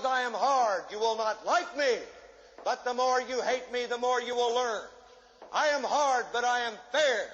because I am hard, you will not like me. But the more you hate me, the more you will learn. I am hard, but I am fair.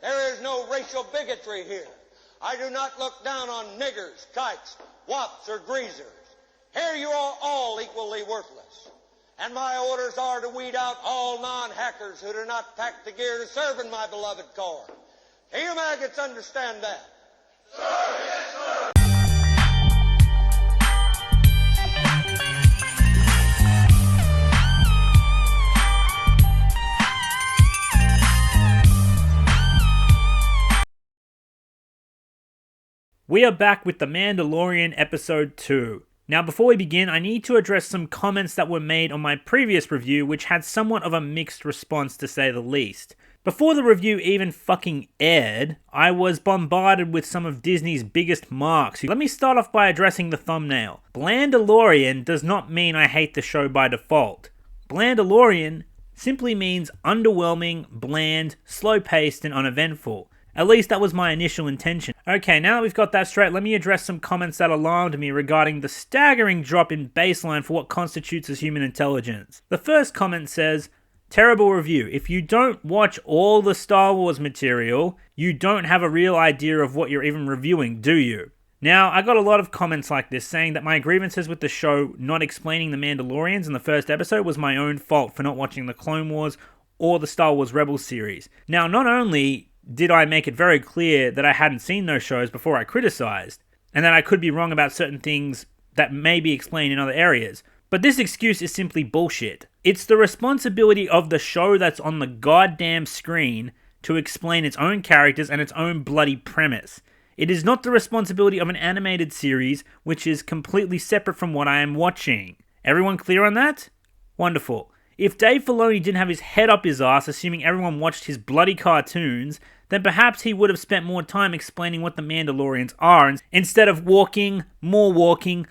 There is no racial bigotry here. I do not look down on niggers, kikes, wops, or greasers. Here you are all equally worthless. And my orders are to weed out all non-hackers who do not pack the gear to serve in my beloved corps. Do you maggots understand that? Sir, yes, sir. We are back with The Mandalorian Episode 2. Now before we begin, I need to address some comments that were made on my previous review which had somewhat of a mixed response to say the least. Before the review even fucking aired, I was bombarded with some of Disney's biggest marks. Let me start off by addressing the thumbnail. Blandalorian does not mean I hate the show by default. Blandalorian simply means underwhelming, bland, slow-paced, and uneventful. At least that was my initial intention. Okay, now that we've got that straight, let me address some comments that alarmed me regarding the staggering drop in baseline for what constitutes as human intelligence. The first comment says, terrible review. If you don't watch all the Star Wars material, you don't have a real idea of what you're even reviewing, do you? Now, I got a lot of comments like this saying that my grievances with the show not explaining the Mandalorians in the first episode was my own fault for not watching the Clone Wars or the Star Wars Rebels series. Now, not only did I make it very clear that I hadn't seen those shows before I criticized, and that I could be wrong about certain things that may be explained in other areas. But this excuse is simply bullshit. It's the responsibility of the show that's on the goddamn screen to explain its own characters and its own bloody premise. It is not the responsibility of an animated series, which is completely separate from what I am watching. Everyone clear on that? Wonderful. If Dave Filoni didn't have his head up his ass assuming everyone watched his bloody cartoons, then perhaps he would have spent more time explaining what the Mandalorians are instead of walking,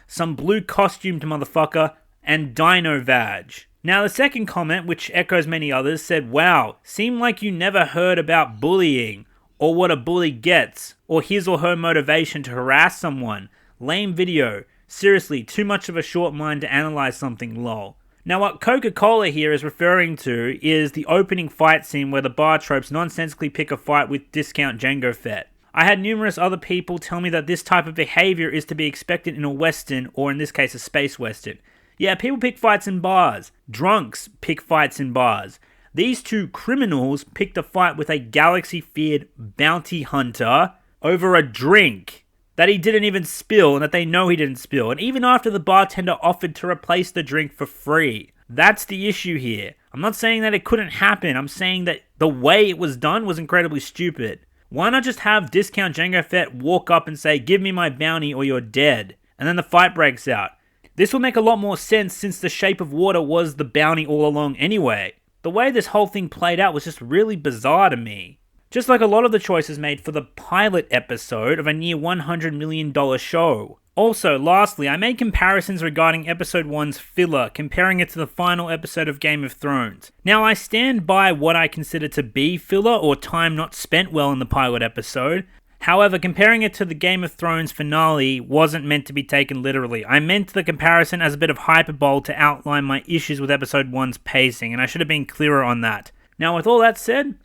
some blue costumed motherfucker, and dino vag. Now the second comment, which echoes many others, said, wow, seemed like you never heard about bullying, or what a bully gets, or his or her motivation to harass someone. Lame video. Seriously, too much of a short mind to analyze something, lol. Now what Coca-Cola here is referring to is the opening fight scene where the bar tropes nonsensically pick a fight with discount Jango Fett. I had numerous other people tell me that this type of behavior is to be expected in a western, or in this case a space western. Yeah, people pick fights in bars. Drunks pick fights in bars. These two criminals picked a fight with a galaxy-feared bounty hunter over a drink that he didn't even spill and that they know he didn't spill. And even after the bartender offered to replace the drink for free. That's the issue here. I'm not saying that it couldn't happen. I'm saying that the way it was done was incredibly stupid. Why not just have discount Jango Fett walk up and say, give me my bounty or you're dead? And then the fight breaks out. This will make a lot more sense since the Shape of Water was the bounty all along anyway. The way this whole thing played out was just really bizarre to me. Just like a lot of the choices made for the pilot episode of a near $100 million show. Also, lastly, I made comparisons regarding episode 1's filler, comparing it to the final episode of Game of Thrones. Now, I stand by what I consider to be filler or time not spent well in the pilot episode. However, comparing it to the Game of Thrones finale wasn't meant to be taken literally. I meant the comparison as a bit of hyperbole to outline my issues with episode 1's pacing, and I should have been clearer on that. Now, with all that said,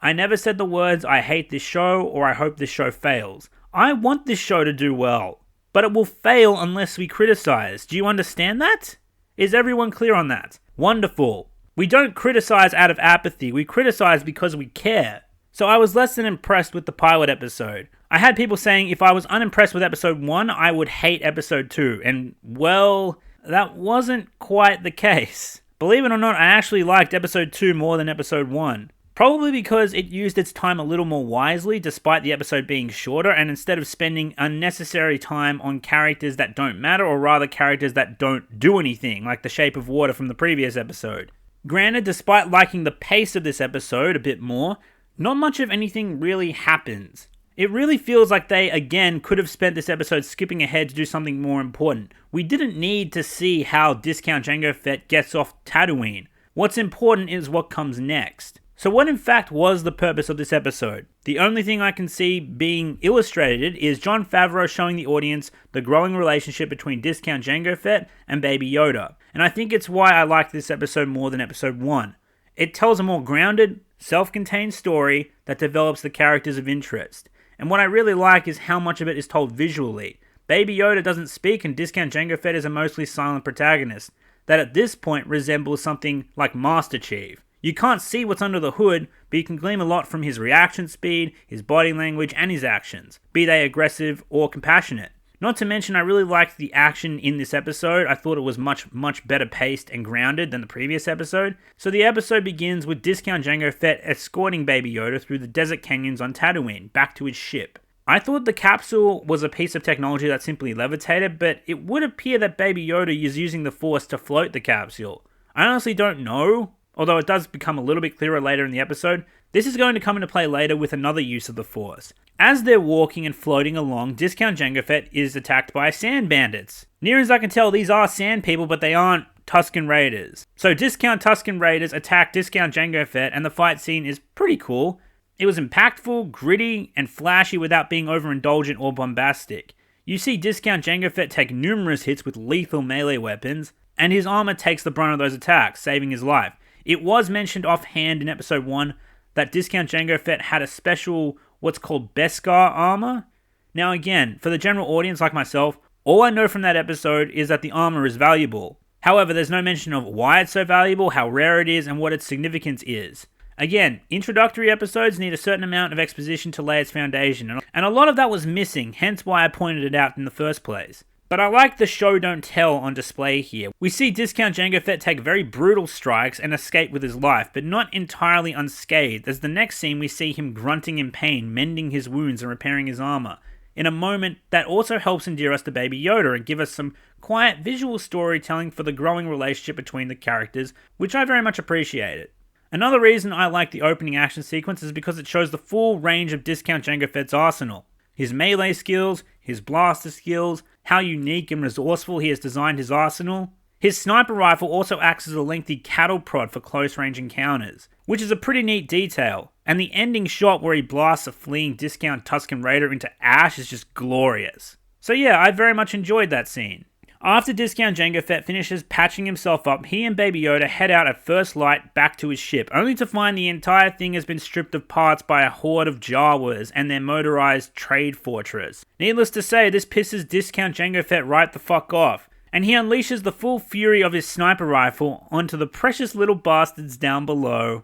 I never said the words, I hate this show, or I hope this show fails. I want this show to do well, but it will fail unless we criticize. Do you understand that? Is everyone clear on that? Wonderful. We don't criticize out of apathy, we criticize because we care. So I was less than impressed with the pilot episode. I had people saying if I was unimpressed with episode 1, I would hate episode 2, and well, that wasn't quite the case. Believe it or not, I actually liked episode 2 more than episode 1. Probably because it used its time a little more wisely despite the episode being shorter, and instead of spending unnecessary time on characters that don't matter, or rather characters that don't do anything, like the Shape of Water from the previous episode. Granted, despite liking the pace of this episode a bit more, not much of anything really happens. It really feels like they, again, could have spent this episode skipping ahead to do something more important. We didn't need to see how discount Jango Fett gets off Tatooine. What's important is what comes next. So what in fact was the purpose of this episode? The only thing I can see being illustrated is Jon Favreau showing the audience the growing relationship between Discount Jango Fett and Baby Yoda. And I think it's why I like this episode more than episode 1. It tells a more grounded, self-contained story that develops the characters of interest. And what I really like is how much of it is told visually. Baby Yoda doesn't speak and Discount Jango Fett is a mostly silent protagonist that at this point resembles something like Master Chief. You can't see what's under the hood, but you can glean a lot from his reaction speed, his body language, and his actions, be they aggressive or compassionate. Not to mention, I really liked the action in this episode. I thought it was much better paced and grounded than the previous episode. So the episode begins with Discount Jango Fett escorting Baby Yoda through the desert canyons on Tatooine, back to his ship. I thought the capsule was a piece of technology that simply levitated, but it would appear that Baby Yoda is using the Force to float the capsule. I honestly don't know, although it does become a little bit clearer later in the episode. This is going to come into play later with another use of the Force. As they're walking and floating along, Discount Jango Fett is attacked by sand bandits. Near as I can tell, these are sand people, but they aren't Tusken Raiders. So Discount Tusken Raiders attack Discount Jango Fett, and the fight scene is pretty cool. It was impactful, gritty, and flashy without being overindulgent or bombastic. You see Discount Jango Fett take numerous hits with lethal melee weapons, and his armor takes the brunt of those attacks, saving his life. It was mentioned offhand in episode 1 that Discount Jango Fett had a special, what's called Beskar armor. Now again, for the general audience like myself, all I know from that episode is that the armor is valuable. However, there's no mention of why it's so valuable, how rare it is, and what its significance is. Again, introductory episodes need a certain amount of exposition to lay its foundation, and a lot of that was missing, hence why I pointed it out in the first place. But I like the show don't tell on display here. We see Discount Jango Fett take very brutal strikes and escape with his life, but not entirely unscathed, as the next scene we see him grunting in pain, mending his wounds and repairing his armor, in a moment that also helps endear us to Baby Yoda and give us some quiet visual storytelling for the growing relationship between the characters, which I very much appreciated. Another reason I like the opening action sequence is because it shows the full range of Discount Jango Fett's arsenal. His melee skills, his blaster skills, how unique and resourceful he has designed his arsenal. His sniper rifle also acts as a lengthy cattle prod for close-range encounters, which is a pretty neat detail. And the ending shot where he blasts a fleeing Discount Tusken Raider into ash is just glorious. So yeah, I very much enjoyed that scene. After Discount Jango Fett finishes patching himself up, he and Baby Yoda head out at first light back to his ship, only to find the entire thing has been stripped of parts by a horde of Jawas and their motorized trade fortress. Needless to say, this pisses Discount Jango Fett right the fuck off, and he unleashes the full fury of his sniper rifle onto the precious little bastards down below,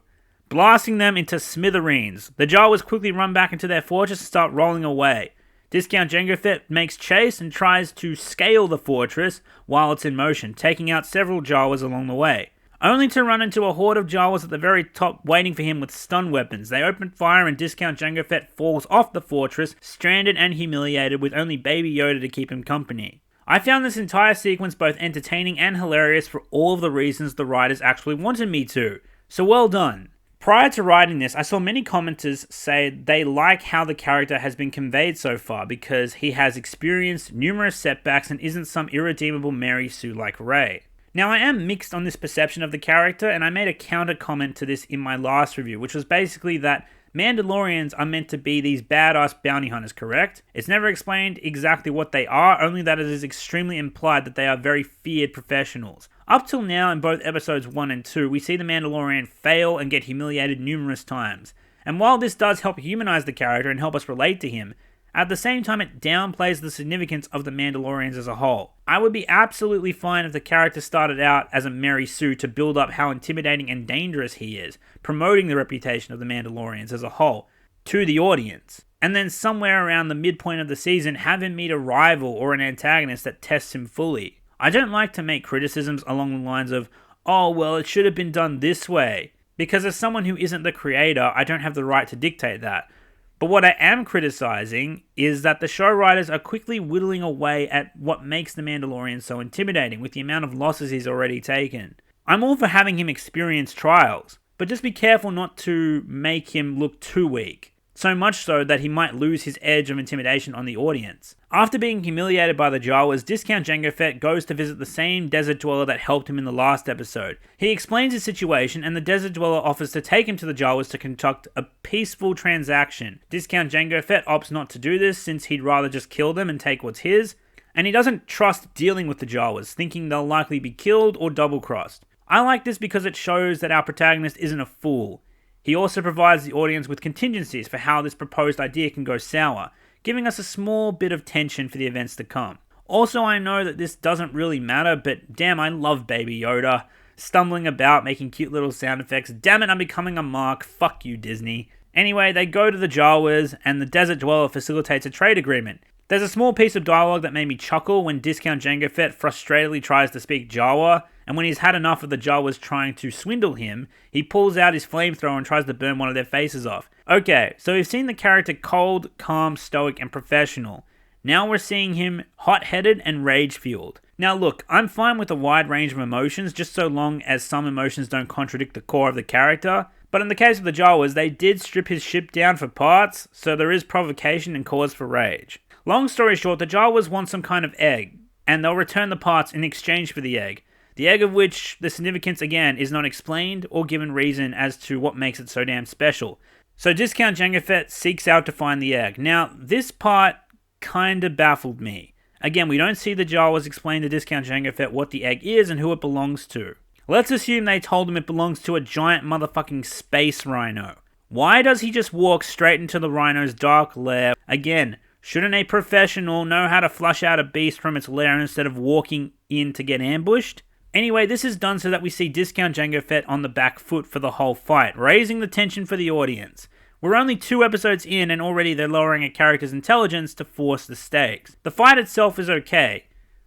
blasting them into smithereens. The Jawas quickly run back into their fortress and start rolling away. Discount Jango Fett makes chase and tries to scale the fortress while it's in motion, taking out several Jawas along the way, only to run into a horde of Jawas at the very top waiting for him with stun weapons. They open fire and Discount Jango Fett falls off the fortress, stranded and humiliated with only Baby Yoda to keep him company. I found this entire sequence both entertaining and hilarious for all of the reasons the writers actually wanted me to, so well done. Prior to writing this, I saw many commenters say they like how the character has been conveyed so far because he has experienced numerous setbacks and isn't some irredeemable Mary Sue like Rey. Now I am mixed on this perception of the character, and I made a counter comment to this in my last review, which was basically that Mandalorians are meant to be these badass bounty hunters, correct? It's never explained exactly what they are, only that it is extremely implied that they are very feared professionals. Up till now, in both episodes 1 and 2, we see the Mandalorian fail and get humiliated numerous times. And while this does help humanize the character and help us relate to him, at the same time it downplays the significance of the Mandalorians as a whole. I would be absolutely fine if the character started out as a Mary Sue to build up how intimidating and dangerous he is, promoting the reputation of the Mandalorians as a whole to the audience. And then somewhere around the midpoint of the season, have him meet a rival or an antagonist that tests him fully. I don't like to make criticisms along the lines of, oh, well, it should have been done this way, because as someone who isn't the creator, I don't have the right to dictate that. But what I am criticizing is that the show writers are quickly whittling away at what makes the Mandalorian so intimidating with the amount of losses he's already taken. I'm all for having him experience trials, but just be careful not to make him look too weak. so much so that he might lose his edge of intimidation on the audience. After being humiliated by the Jawas, Discount Jango Fett goes to visit the same desert dweller that helped him in the last episode. He explains his situation, and the desert dweller offers to take him to the Jawas to conduct a peaceful transaction. Discount Jango Fett opts not to do this since he'd rather just kill them and take what's his, and he doesn't trust dealing with the Jawas, thinking they'll likely be killed or double-crossed. I like this because it shows that our protagonist isn't a fool. He also provides the audience with contingencies for how this proposed idea can go sour, giving us a small bit of tension for the events to come. Also, I know that this doesn't really matter, but damn, I love Baby Yoda. Stumbling about, making cute little sound effects. Damn it, I'm becoming a mark. Fuck you, Disney. Anyway, they go to the Jawas, and the Desert Dweller facilitates a trade agreement. There's a small piece of dialogue that made me chuckle when Discount Jango Fett frustratedly tries to speak Jawa, and when he's had enough of the Jawas trying to swindle him, he pulls out his flamethrower and tries to burn one of their faces off. Okay, so we've seen the character cold, calm, stoic, and professional. Now we're seeing him hot-headed and rage-fueled. Now look, I'm fine with a wide range of emotions, just so long as some emotions don't contradict the core of the character. But in the case of the Jawas, they did strip his ship down for parts, so there is provocation and cause for rage. Long story short, the Jawas want some kind of egg, and they'll return the parts in exchange for the egg. The egg of which the significance, again, is not explained or given reason as to what makes it so damn special. So Discount Jango Fett seeks out to find the egg. Now, this part kinda baffled me. Again, we don't see the Jawas explain to Discount Jango Fett what the egg is and who it belongs to. Let's assume they told him it belongs to a giant motherfucking space rhino. Why does he just walk straight into the rhino's dark lair? Again, shouldn't a professional know how to flush out a beast from its lair instead of walking in to get ambushed? Anyway, this is done so that we see Discount Jango Fett on the back foot for the whole fight, raising the tension for the audience. We're only 2 episodes in and already they're lowering a character's intelligence to force the stakes. The fight itself is okay.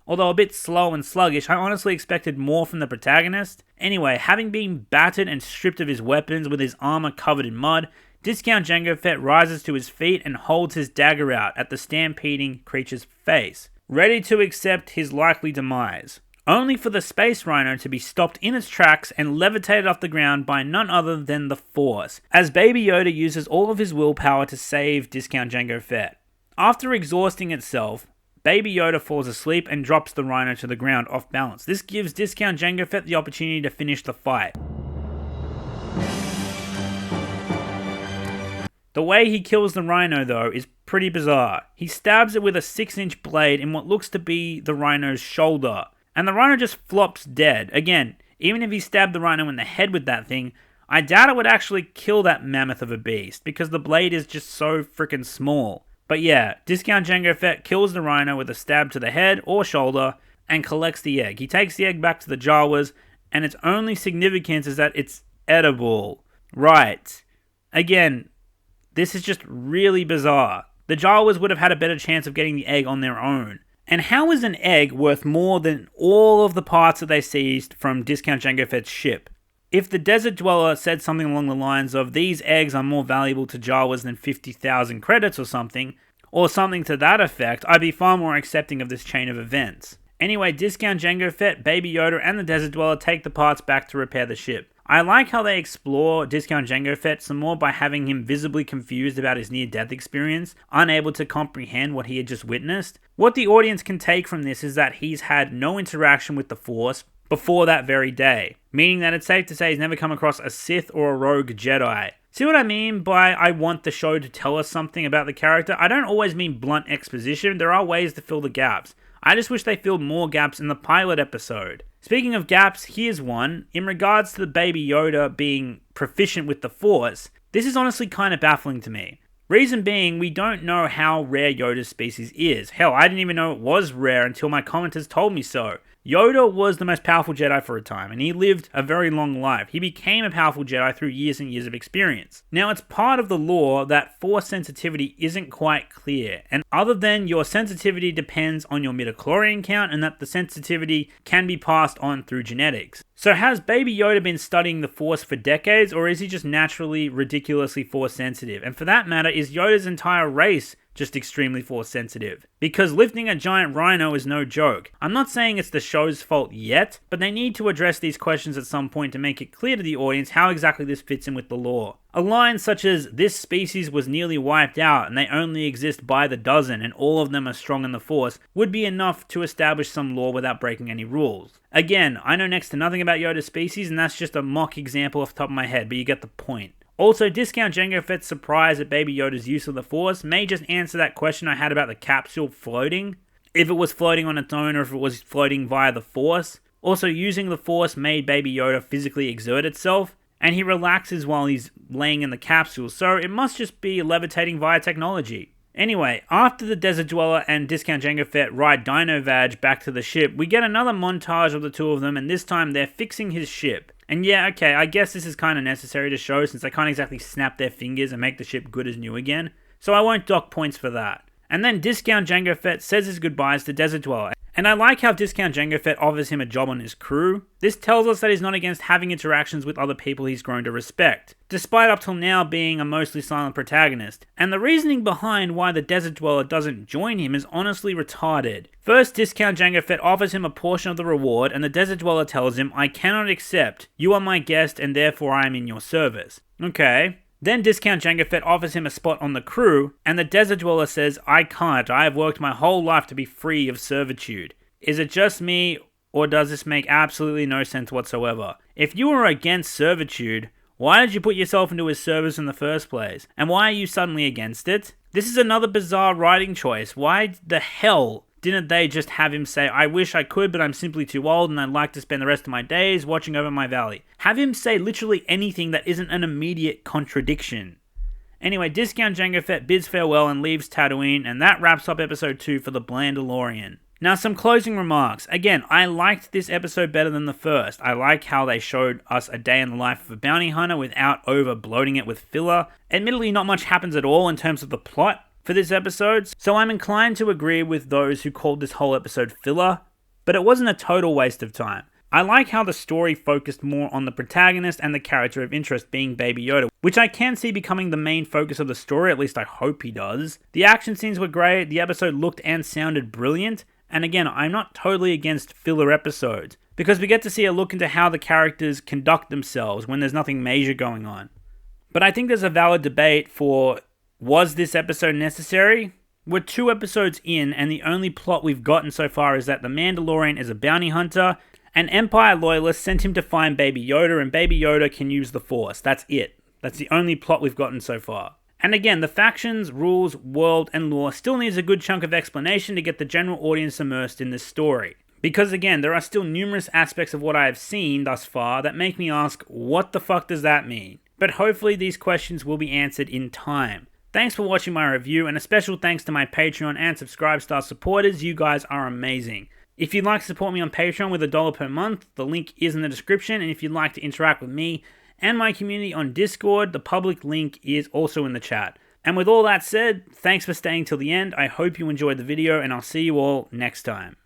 Although a bit slow and sluggish, I honestly expected more from the protagonist. Anyway, having been battered and stripped of his weapons with his armor covered in mud, Discount Jango Fett rises to his feet and holds his dagger out at the stampeding creature's face, ready to accept his likely demise, only for the space rhino to be stopped in its tracks and levitated off the ground by none other than the Force, as Baby Yoda uses all of his willpower to save Discount Jango Fett. After exhausting itself, Baby Yoda falls asleep and drops the rhino to the ground off balance. This gives Discount Jango Fett the opportunity to finish the fight. The way he kills the rhino, though, is pretty bizarre. He stabs it with a 6-inch blade in what looks to be the rhino's shoulder, and the rhino just flops dead. Again, even if he stabbed the rhino in the head with that thing, I doubt it would actually kill that mammoth of a beast, because the blade is just so freaking small. But yeah, Discount Jango Fett kills the rhino with a stab to the head or shoulder, and collects the egg. He takes the egg back to the Jawas, and its only significance is that it's edible. Right. Again, this is just really bizarre. The Jawas would have had a better chance of getting the egg on their own. And how is an egg worth more than all of the parts that they seized from Discount Jango Fett's ship? If the Desert Dweller said something along the lines of, these eggs are more valuable to Jawas than 50,000 credits or something to that effect, I'd be far more accepting of this chain of events. Anyway, Discount Jango Fett, Baby Yoda, and the Desert Dweller take the parts back to repair the ship. I like how they explore Discount Jango Fett some more by having him visibly confused about his near-death experience, unable to comprehend what he had just witnessed. What the audience can take from this is that he's had no interaction with the Force before that very day, meaning that it's safe to say he's never come across a Sith or a rogue Jedi. See what I mean by I want the show to tell us something about the character? I don't always mean blunt exposition, there are ways to fill the gaps. I just wish they filled more gaps in the pilot episode. Speaking of gaps, here's one. In regards to the Baby Yoda being proficient with the Force, this is honestly kind of baffling to me. Reason being, we don't know how rare Yoda's species is. Hell, I didn't even know it was rare until my commenters told me so. Yoda was the most powerful Jedi for a time, and he lived a very long life. He became a powerful Jedi through years and years of experience. Now, it's part of the lore that Force sensitivity isn't quite clear, and other than your sensitivity depends on your midichlorian count, and that the sensitivity can be passed on through genetics. So has Baby Yoda been studying the Force for decades, or is he just naturally ridiculously Force sensitive? And for that matter, is Yoda's entire race just extremely force sensitive. Because lifting a giant rhino is no joke. I'm not saying it's the show's fault yet, but they need to address these questions at some point to make it clear to the audience how exactly this fits in with the lore. A line such as, "This species was nearly wiped out and they only exist by the dozen and all of them are strong in the force," would be enough to establish some lore without breaking any rules. Again, I know next to nothing about Yoda's species and that's just a mock example off the top of my head, but you get the point. Also, Discount Jango Fett's surprise at Baby Yoda's use of the Force may just answer that question I had about the capsule floating. If it was floating on its own or if it was floating via the Force. Also, using the Force made Baby Yoda physically exert itself, and he relaxes while he's laying in the capsule, so it must just be levitating via technology. Anyway, after the Desert Dweller and Discount Jango Fett ride Dino Vag back to the ship, we get another montage of the two of them, and this time they're fixing his ship. And yeah, okay, I guess this is kind of necessary to show since they can't exactly snap their fingers and make the ship good as new again, so I won't dock points for that. And then Discount Jango Fett says his goodbyes to Desert Dweller, and I like how Discount Jango Fett offers him a job on his crew. This tells us that he's not against having interactions with other people he's grown to respect, despite up till now being a mostly silent protagonist. And the reasoning behind why the Desert Dweller doesn't join him is honestly retarded. First, Discount Jango Fett offers him a portion of the reward, and the Desert Dweller tells him, "I cannot accept. You are my guest, and therefore I am in your service." Okay. Then Discount Jango Fett offers him a spot on the crew, and the Desert Dweller says, "I can't. I have worked my whole life to be free of servitude." Is it just me, or does this make absolutely no sense whatsoever? If you were against servitude, why did you put yourself into his service in the first place? And why are you suddenly against it? This is another bizarre writing choice. Why the hell didn't they just have him say, "I wish I could, but I'm simply too old and I'd like to spend the rest of my days watching over my valley"? Have him say literally anything that isn't an immediate contradiction. Anyway, Discount Jango Fett bids farewell and leaves Tatooine, and that wraps up episode 2 for the Mandalorian. Now, some closing remarks. Again, I liked this episode better than the first. I like how they showed us a day in the life of a bounty hunter without over-bloating it with filler. Admittedly, not much happens at all in terms of the plot for this episode, so I'm inclined to agree with those who called this whole episode filler, but it wasn't a total waste of time. I like how the story focused more on the protagonist and the character of interest being Baby Yoda, which I can see becoming the main focus of the story, at least I hope he does. The action scenes were great, the episode looked and sounded brilliant, and again, I'm not totally against filler episodes, because we get to see a look into how the characters conduct themselves when there's nothing major going on. But I think there's a valid debate for, was this episode necessary? We're 2 episodes in, and the only plot we've gotten so far is that the Mandalorian is a bounty hunter, and Empire loyalists sent him to find Baby Yoda, and Baby Yoda can use the Force. That's it. That's the only plot we've gotten so far. And again, the factions, rules, world, and lore still needs a good chunk of explanation to get the general audience immersed in this story. Because again, there are still numerous aspects of what I have seen thus far that make me ask, what the fuck does that mean? But hopefully these questions will be answered in time. Thanks for watching my review, and a special thanks to my Patreon and Subscribe Star supporters. You guys are amazing. If you'd like to support me on Patreon with $1 per month, the link is in the description, and if you'd like to interact with me and my community on Discord, the public link is also in the chat. And with all that said, thanks for staying till the end. I hope you enjoyed the video, and I'll see you all next time.